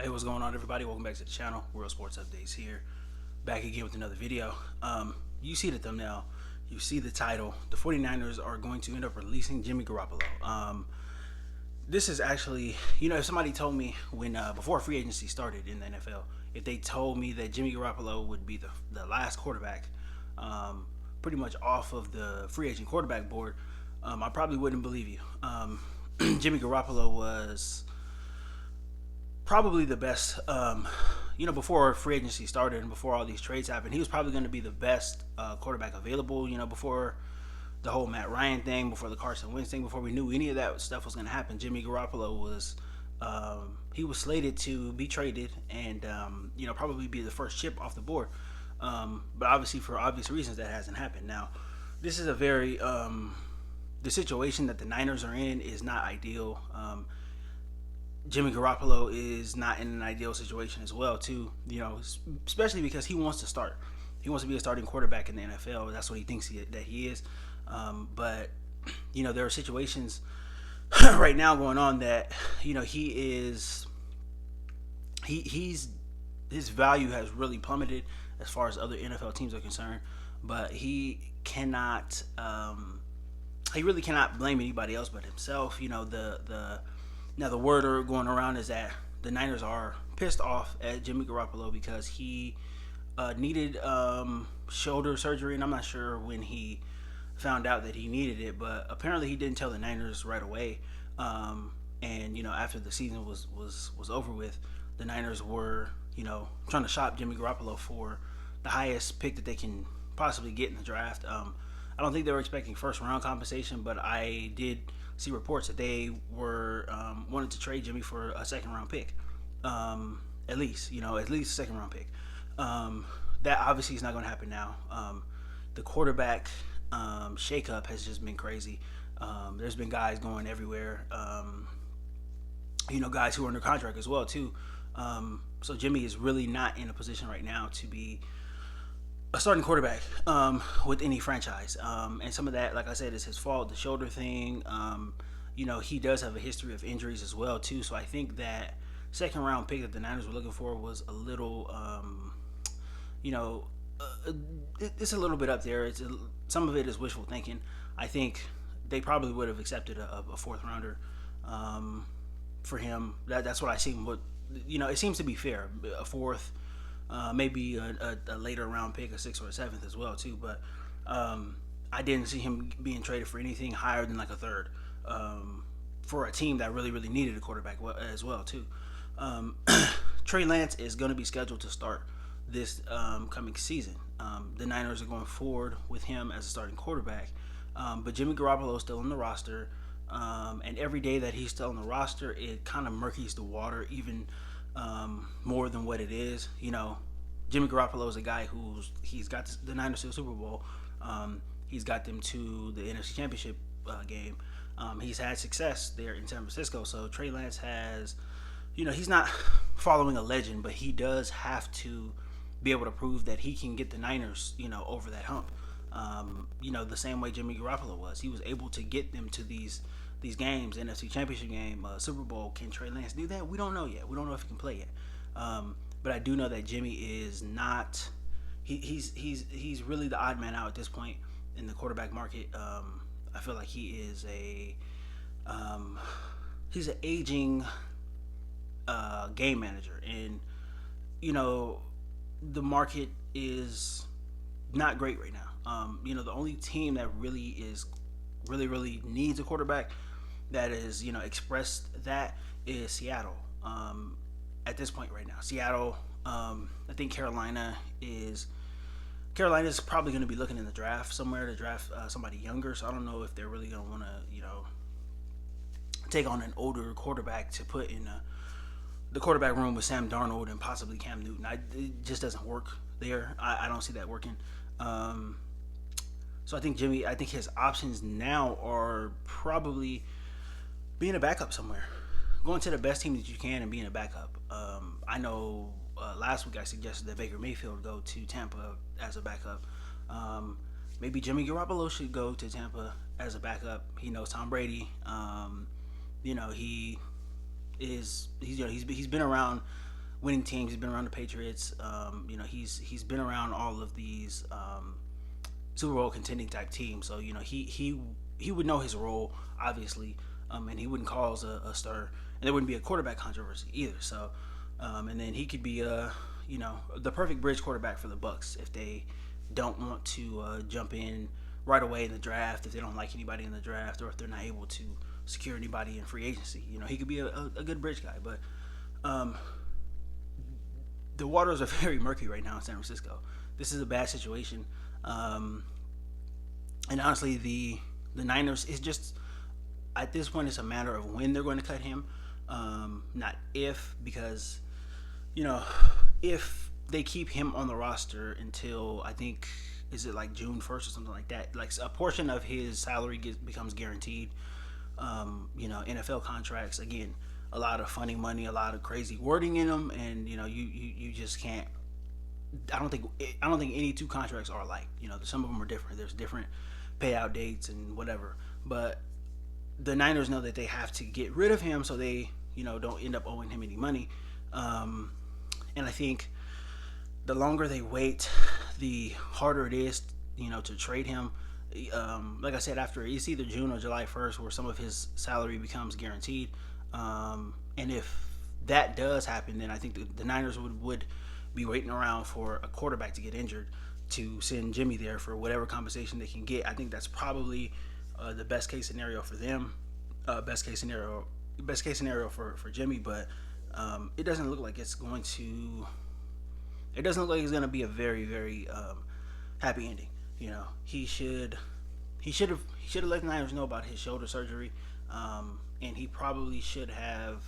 Hey, what's going on, everybody? Welcome back to the channel. World Sports Updates here. Back again with another video. You see the thumbnail. You see the title. The 49ers are going to end up releasing Jimmy Garoppolo. This is actually, if somebody told me when before free agency started in the NFL, if they told me that Jimmy Garoppolo would be the last quarterback, pretty much off of the free agent quarterback board, I probably wouldn't believe you. Jimmy Garoppolo was probably the best. Before free agency started and before all these trades happened, he was probably going to be the best quarterback available. Before the whole Matt Ryan thing, before the Carson Wentz thing, before we knew any of that stuff was going to happen, Jimmy Garoppolo was he was slated to be traded and probably be the first chip off the board. But obviously, for obvious reasons, that hasn't happened. Now, this is a very the situation that the Niners are in is not ideal. Jimmy Garoppolo is not in an ideal situation as well, too. Especially because he wants to start. He wants to be a starting quarterback in the NFL. That's what he thinks that he is. But there are situations right now going on that he's his value has really plummeted as far as other NFL teams are concerned. But he cannot. He really cannot blame anybody else but himself. Now the word going around is that the Niners are pissed off at Jimmy Garoppolo because he needed shoulder surgery, and I'm not sure when he found out that he needed it, but apparently he didn't tell the Niners right away. And after the season was over with, the Niners were trying to shop Jimmy Garoppolo for the highest pick that they can possibly get in the draft. I don't think they were expecting first round compensation, but I did see reports that they were wanted to trade Jimmy for a second round pick, at least a second round pick. That obviously is not going to happen now. The quarterback shakeup has just been crazy. There's been guys going everywhere. Guys who are under contract as well too. So Jimmy is really not in a position right now to be a starting quarterback with any franchise. And some of that, like I said, is his fault. The shoulder thing. He does have a history of injuries as well too. So I think that second round pick that the Niners were looking for was a little, it's a little bit up there. Some of it is wishful thinking. I think they probably would have accepted a fourth rounder for him. That's what I see. What it seems to be fair. A fourth. Maybe a later round pick, a sixth or a seventh as well too. But I didn't see him being traded for anything higher than like a third for a team that really needed a quarterback as well too. Trey Lance is going to be scheduled to start this coming season. The Niners are going forward with him as a starting quarterback, but Jimmy Garoppolo is still on the roster, and every day that he's still on the roster, it kind of murkies the water even more than what it is. Jimmy Garoppolo is a guy he's got the Niners to the Super Bowl. He's got them to the NFC Championship game. He's had success there in San Francisco. So Trey Lance has, he's not following a legend, but he does have to be able to prove that he can get the Niners, over that hump. The same way Jimmy Garoppolo was. He was able to get them to these games, NFC Championship game, Super Bowl. Can Trey Lance do that? We don't know yet. We don't know if he can play yet. But I do know that Jimmy is not. He's really the odd man out at this point in the quarterback market. I feel like he is he's an aging game manager, and the market is not great right now. The only team that really needs a quarterback that is expressed that is Seattle. At this point right now, Seattle. I think Carolina is probably going to be looking in the draft somewhere to draft somebody younger. So I don't know if they're really going to want to take on an older quarterback to put in the quarterback room with Sam Darnold and possibly Cam Newton. It just doesn't work there. I don't see that working. So I think his options now are probably being a backup somewhere, going to the best team that you can and being a backup. I know last week I suggested that Baker Mayfield go to Tampa as a backup. Maybe Jimmy Garoppolo should go to Tampa as a backup. He knows Tom Brady. He is he's been around winning teams. He's been around the Patriots. He's been around all of these Super Bowl contending type teams. So he would know his role obviously, and he wouldn't cause a stir, and there wouldn't be a quarterback controversy either. So, and then he could be the perfect bridge quarterback for the Bucs if they don't want to jump in right away in the draft, if they don't like anybody in the draft, or if they're not able to secure anybody in free agency. He could be a good bridge guy, but the waters are very murky right now in San Francisco. This is a bad situation, and honestly, the Niners is just at this point it's a matter of when they're going to cut him, not if, because if they keep him on the roster until I think is it like June 1st or something like that, like a portion of his salary becomes guaranteed. NFL contracts, again, a lot of funny money, a lot of crazy wording in them, and you just can't. I don't think any two contracts are alike. Some of them are different. There's different payout dates and whatever. But the Niners know that they have to get rid of him so they don't end up owing him any money. And I think the longer they wait, the harder it is, to trade him. Like I said, after it's either June or July 1st where some of his salary becomes guaranteed. And if that does happen, then I think the Niners would be waiting around for a quarterback to get injured to send Jimmy there for whatever compensation they can get. I think that's probably the best case scenario for them. Best case scenario for Jimmy, but it doesn't look like it's going to. It doesn't look like it's going to be a very, very happy ending. He should have let the Niners know about his shoulder surgery, and he probably should have,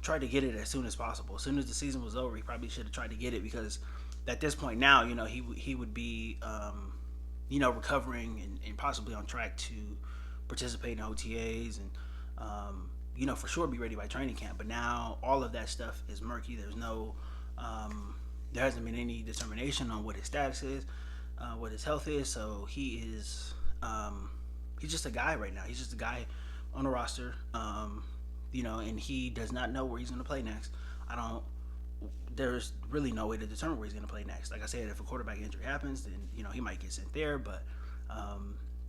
tried to get it as soon as possible. As soon as the season was over, he probably should have tried to get it, because at this point now, he would be, recovering and possibly on track to participate in OTAs and, for sure be ready by training camp. But now all of that stuff is murky. There's no, there hasn't been any determination on what his status is, what his health is. So he is, he's just a guy right now. He's just a guy on the roster, and he does not know where he's going to play next. There's really no way to determine where he's going to play next. Like I said, if a quarterback injury happens, then, he might get sent there. But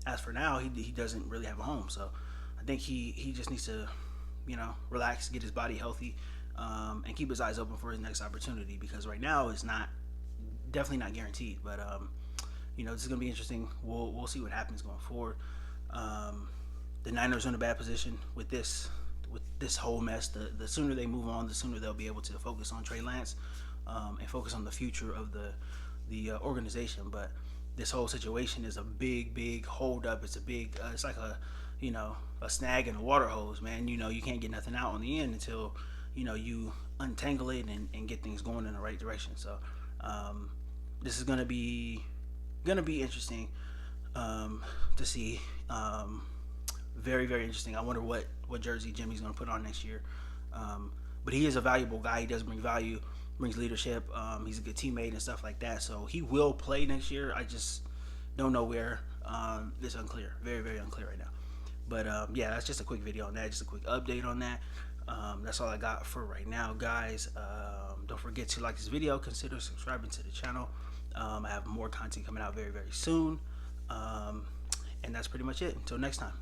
as for now, he doesn't really have a home. So I think he just needs to, relax, get his body healthy, and keep his eyes open for his next opportunity, because right now it's definitely not guaranteed. But this is gonna be interesting. We'll see what happens going forward. The Niners are in a bad position with this whole mess. The sooner they move on, the sooner they'll be able to focus on Trey Lance and focus on the future of the organization. But this whole situation is a big hold up. It's a big. It's like a snag in a water hose, man. You can't get nothing out on the end until you untangle it and get things going in the right direction. So this is gonna be interesting to see. Very, very interesting. I wonder what jersey Jimmy's gonna put on next year. But he is a valuable guy. He does bring value, brings leadership. He's a good teammate and stuff like that. So he will play next year. I just don't know where. It's unclear. Very, very unclear right now. But that's just a quick video on that. Just a quick update on that. That's all I got for right now, guys. Don't forget to like this video. Consider subscribing to the channel. I have more content coming out very, very soon. And that's pretty much it. Until next time.